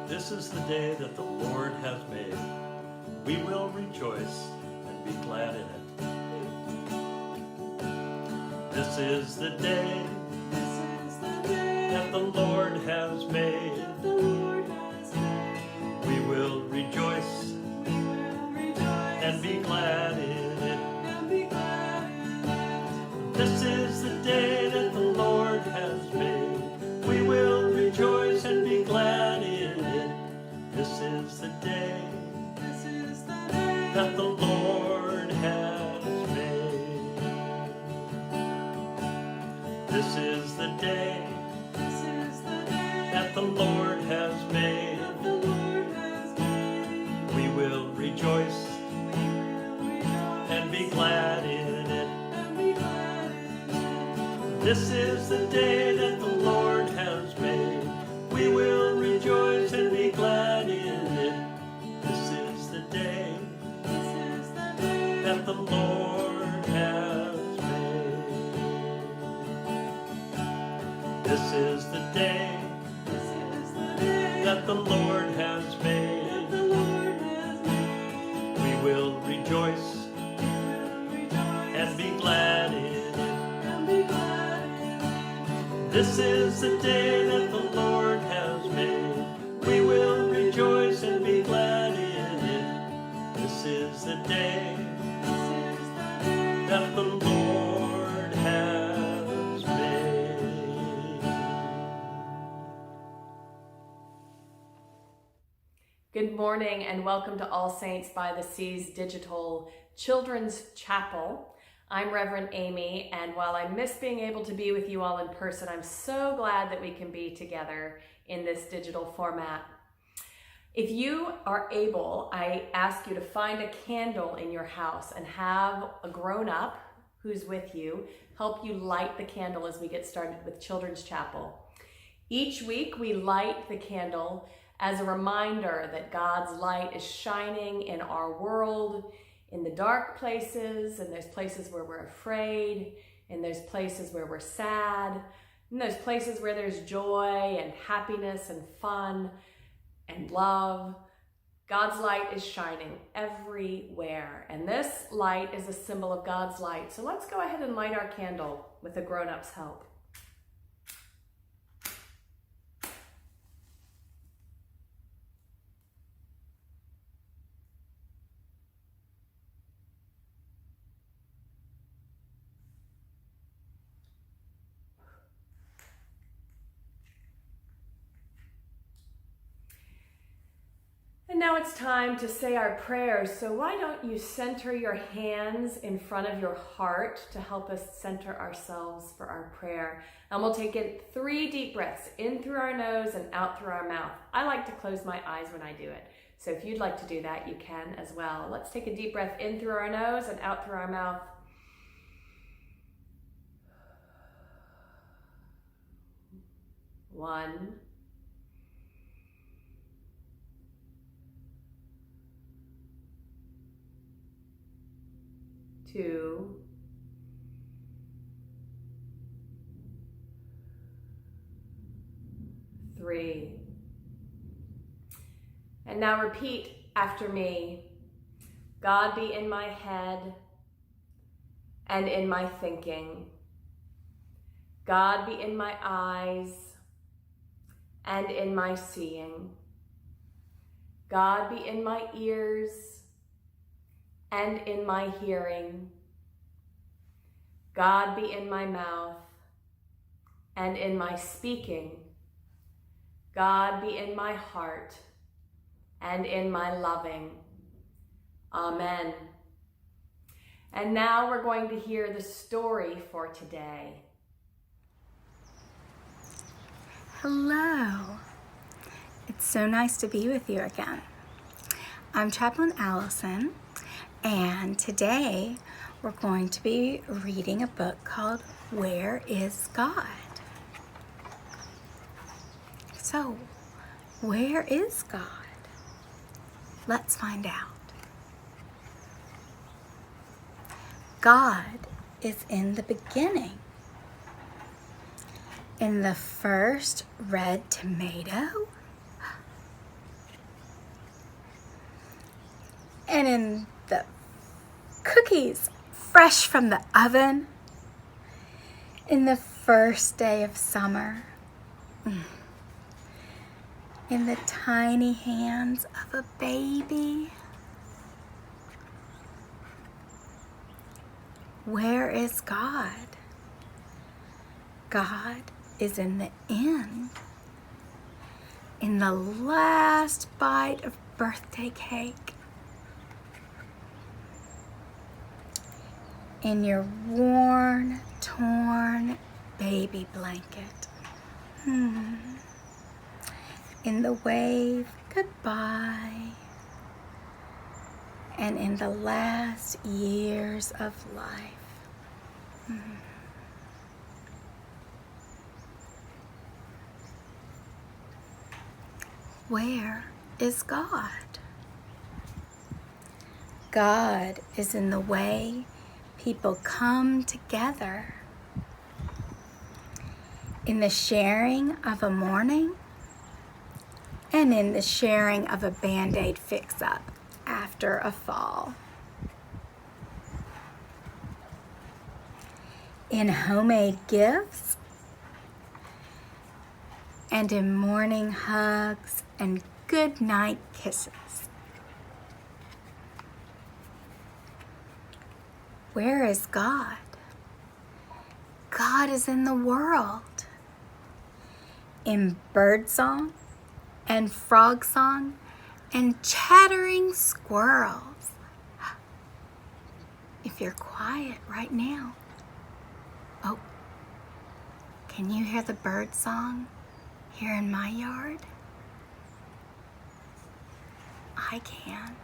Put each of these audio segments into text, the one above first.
This is the day that the Lord has made. We will rejoice and be glad in it. This is the day that the Lord has made. We will rejoice and be glad in it. This is the day that the Lord has made. We will rejoice and be glad in it. This is the day that the Lord has made. This is the day that the Lord has made. We will rejoice and be glad in it. This is the day that the Lord has made. We will rejoice and be glad in it. This is the day that the Lord has made. This is the day that the Lord has made. We will rejoice and be glad in it. This is the day that the Lord has made. We will rejoice and be glad in it. This is the day that the Lord has made. Good morning and welcome to All Saints by the Seas Digital Children's Chapel. I'm Reverend Amy, and while I miss being able to be with you all in person, I'm so glad that we can be together in this digital format. If you are able, I ask you to find a candle in your house and have a grown-up who's with you help you light the candle as we get started with Children's Chapel. Each week we light the candle as a reminder that God's light is shining in our world, in the dark places, and there's places where we're afraid, and there's places where we're sad, and there's places where there's joy and happiness and fun and love. God's light is shining everywhere, and this light is a symbol of God's light. So let's go ahead and light our candle with the grown-ups' help. And now it's time to say our prayers. So why don't you center your hands in front of your heart to help us center ourselves for our prayer. And we'll take in 3 deep breaths, in through our nose and out through our mouth. I like to close my eyes when I do it. So if you'd like to do that, you can as well. Let's take a deep breath in through our nose and out through our mouth. 1, 2, 3. And now repeat after me. God be in my head and in my thinking. God be in my eyes and in my seeing. God be in my ears and in my hearing. God be in my mouth and in my speaking. God be in my heart and in my loving. Amen. And now we're going to hear the story for today. Hello. It's so nice to be with you again. I'm Chaplain Allison, and today we're going to be reading a book called Where is God? So, where is God? Let's find out. God is in the beginning. In the first red tomato? and in the cookies fresh from the oven, in the first day of summer, in the tiny hands of a baby. Where is God? God is in the end, in the last bite of birthday cake, in your worn, torn baby blanket, in the wave goodbye, and in the last years of life. Where is God? God is in the way people come together, in the sharing of a morning, and in the sharing of a Band-Aid fix-up after a fall. In homemade gifts, and in morning hugs and good night kisses. Where is God? God is in the world, in birdsong and frog song and chattering squirrels. If you're quiet right now, oh, can you hear the bird song here in my yard? I can.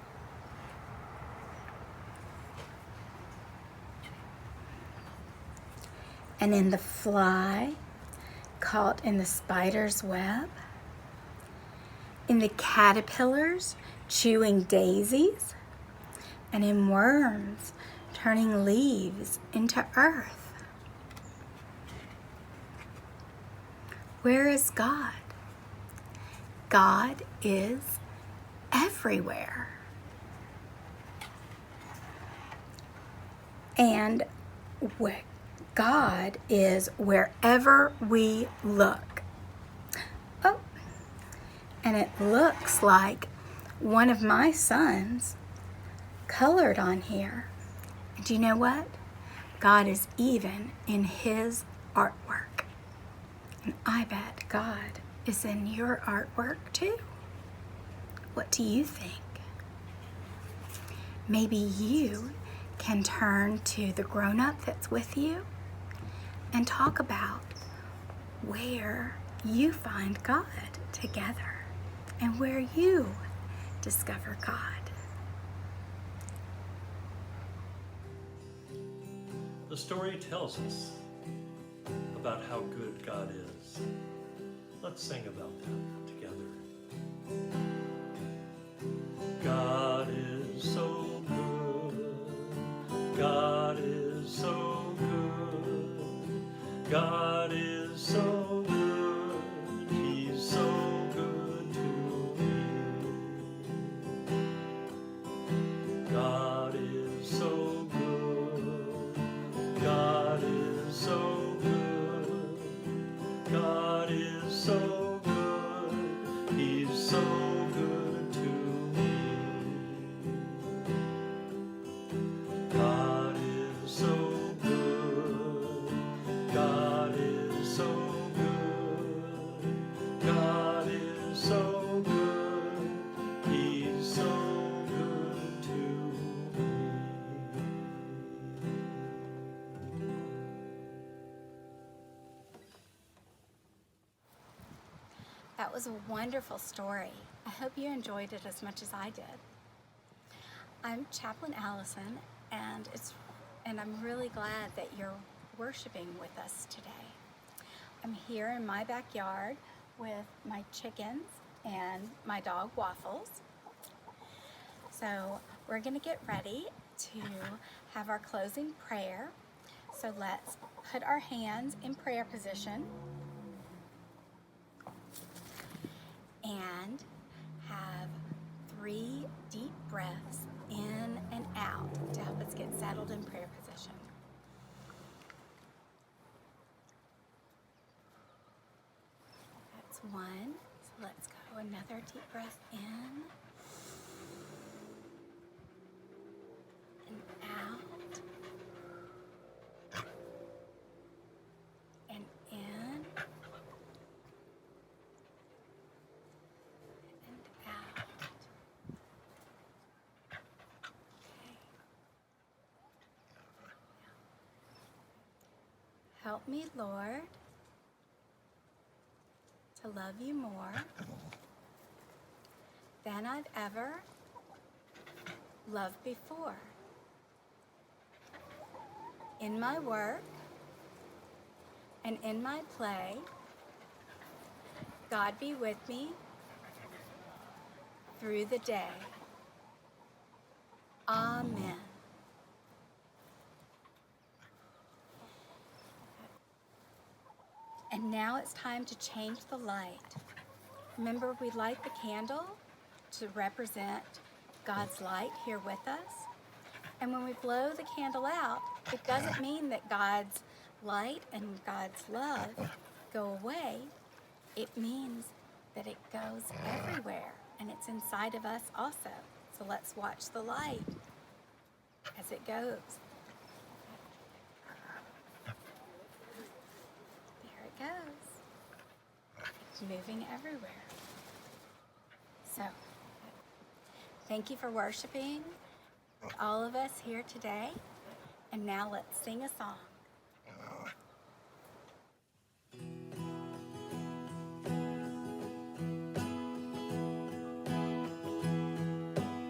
And in the fly caught in the spider's web, in the caterpillars chewing daisies, and in worms turning leaves into earth. Where is God? God is everywhere. And God is wherever we look. Oh, and it looks like one of my sons colored on here. And do you know what? God is even in his artwork. And I bet God is in your artwork too. What do you think? Maybe you can turn to the grown-up that's with you and talk about where you find God together and where you discover God. The story tells us about how good God is. Let's sing about that together. God is so good. God is so good. God is so good. He's so good to me. God is so good. God is so good. God is so good. He's so good to me. God is so good. God is so good. God is so good. He's so good to me. That was a wonderful story. I hope you enjoyed it as much as I did. I'm Chaplain Allison, and I'm really glad that you're worshiping with us today. I'm here in my backyard with my chickens and my dog Waffles. So we're going to get ready to have our closing prayer. So let's put our hands in prayer position and have 3 deep breaths in and out to help us get settled in prayer position. That's one. So let's go. Another deep breath in and out and in and out. Okay. Help me, Lord, to love you more than I've ever loved before. In my work and in my play, God be with me through the day. Amen. And now it's time to change the light. Remember, we light the candle to represent God's light here with us. And when we blow the candle out, it doesn't mean that God's light and God's love go away. It means that it goes everywhere, and it's inside of us also. So let's watch the light as it goes. There it goes. It's moving everywhere. So, thank you for worshiping all of us here today. And now let's sing a song.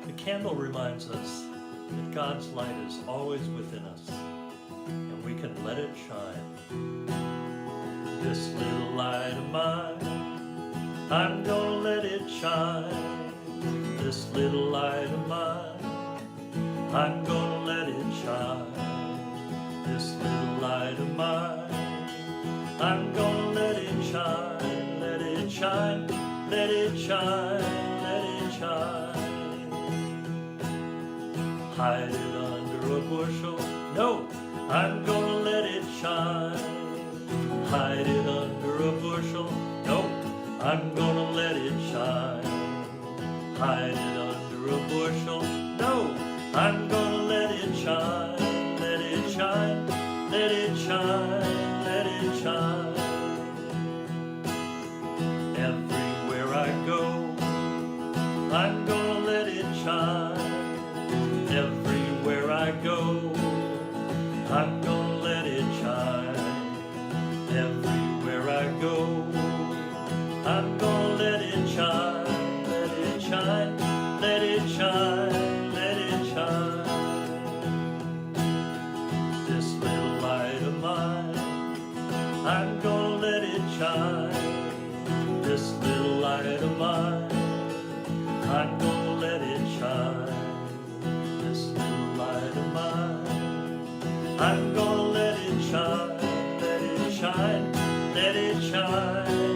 The candle reminds us that God's light is always within us, and we can let it shine. This little light of mine, I'm gonna let it shine. This little light of mine, I'm gonna let it shine. This little light of mine, I'm gonna let it shine. Let it shine, let it shine, let it shine. Hide it under a bushel, no, I'm gonna let it shine. Hide it under a bushel, no, I'm gonna let it shine. Hide it under a bushel, no, I'm gonna let it shine. Let it shine, let it shine, let it shine. Everywhere I go, I'm gonna let it shine. Everywhere I go, I'm gonna let it shine. Everywhere I go, I'm gonna let it shine. Let it shine, let it shine, let it shine. This little light of mine, I'm gonna let it shine. This little light of mine, I'm gonna let it shine. This little light of mine, I'm gonna let it shine. Let it shine, let it shine.